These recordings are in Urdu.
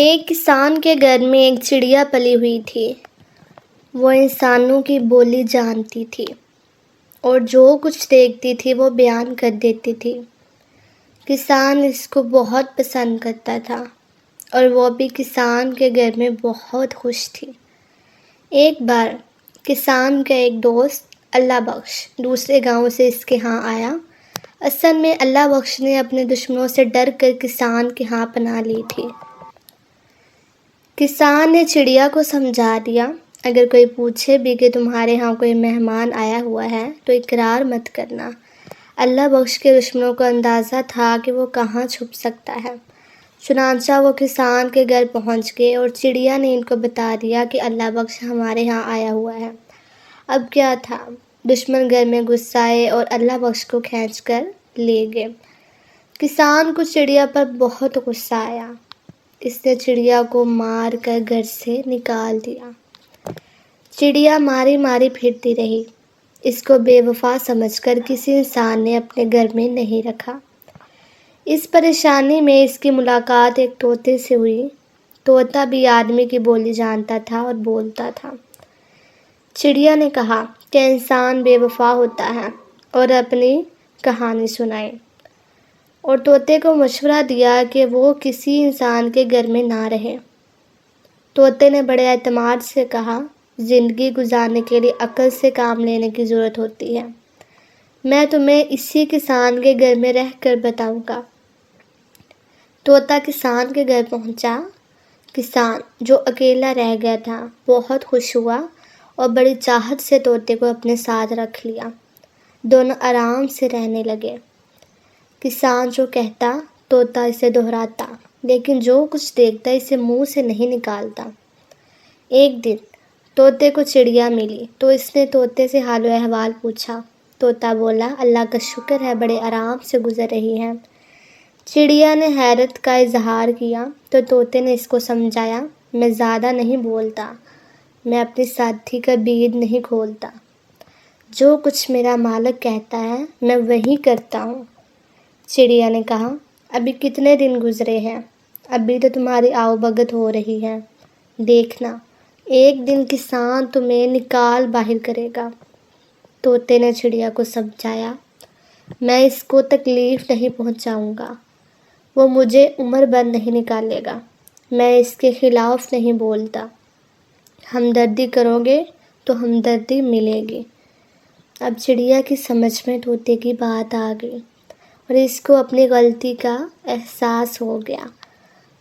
ایک کسان کے گھر میں ایک چڑیا پلی ہوئی تھی۔ وہ انسانوں کی بولی جانتی تھی اور جو کچھ دیکھتی تھی وہ بیان کر دیتی تھی۔ کسان اس کو بہت پسند کرتا تھا اور وہ بھی کسان کے گھر میں بہت خوش تھی۔ ایک بار کسان کا ایک دوست اللہ بخش دوسرے گاؤں سے اس کے ہاں آیا۔ اصل میں اللہ بخش نے اپنے دشمنوں سے ڈر کر کسان کے ہاں پناہ لی تھی۔ کسان نے چڑیا کو سمجھا دیا، اگر کوئی پوچھے بھی کہ تمہارے ہاں کوئی مہمان آیا ہوا ہے تو اقرار مت کرنا۔ اللہ بخش کے دشمنوں کو اندازہ تھا کہ وہ کہاں چھپ سکتا ہے، چنانچہ وہ کسان کے گھر پہنچ گئے اور چڑیا نے ان کو بتا دیا کہ اللہ بخش ہمارے ہاں آیا ہوا ہے۔ اب کیا تھا، دشمن گھر میں گھس آئے اور اللہ بخش کو کھینچ کر لے گئے۔ کسان کو چڑیا پر بہت غصہ آیا۔ اس نے چڑیا کو مار کر گھر سے نکال دیا۔ چڑیا ماری ماری پھرتی رہی۔ اس کو بے وفا سمجھ کر کسی انسان نے اپنے گھر میں نہیں رکھا۔ اس پریشانی میں اس کی ملاقات ایک طوطے سے ہوئی۔ طوطا بھی آدمی کی بولی جانتا تھا اور بولتا تھا۔ چڑیا نے کہا کہ انسان بے وفا ہوتا ہے اور اپنی کہانی سنائے، اور طوطے کو مشورہ دیا کہ وہ کسی انسان کے گھر میں نہ رہے۔ طوطے نے بڑے اعتماد سے کہا، زندگی گزارنے کے لیے عقل سے کام لینے کی ضرورت ہوتی ہے۔ میں تمہیں اسی کسان کے گھر میں رہ کر بتاؤں گا۔ طوطا کسان کے گھر پہنچا۔ کسان جو اکیلا رہ گیا تھا بہت خوش ہوا اور بڑی چاہت سے طوطے کو اپنے ساتھ رکھ لیا۔ دونوں آرام سے رہنے لگے۔ کسان جو کہتا طوطا اسے دہراتا، لیکن جو کچھ دیکھتا اسے منہ سے نہیں نکالتا۔ ایک دن طوطے کو چڑیا ملی تو اس نے طوطے سے حال و احوال پوچھا۔ طوطا بولا، اللہ کا شکر ہے، بڑے آرام سے گزر رہی ہے۔ چڑیا نے حیرت کا اظہار کیا تو طوطے نے اس کو سمجھایا، میں زیادہ نہیں بولتا، میں اپنے ساتھی کا بید نہیں کھولتا، جو کچھ میرا مالک کہتا ہے میں وہی کرتا ہوں۔ چڑیا نے کہا، ابھی کتنے دن گزرے ہیں، ابھی تو تمہاری آؤ بھگت ہو رہی ہے، دیکھنا ایک دن کسان تمہیں نکال باہر کرے گا۔ طوطے نے چڑیا کو سمجھایا، میں اس کو تکلیف نہیں پہنچاؤں گا، وہ مجھے عمر بھر نہیں نکالے گا، میں اس کے خلاف نہیں بولتا، ہمدردی کرو گے تو ہمدردی ملے گی۔ اب چڑیا کی سمجھ میں طوطے کی بات آ گئی اور اس کو اپنی غلطی کا احساس ہو گیا۔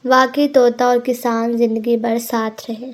واقعی طوطا اور کسان زندگی بھر ساتھ رہے۔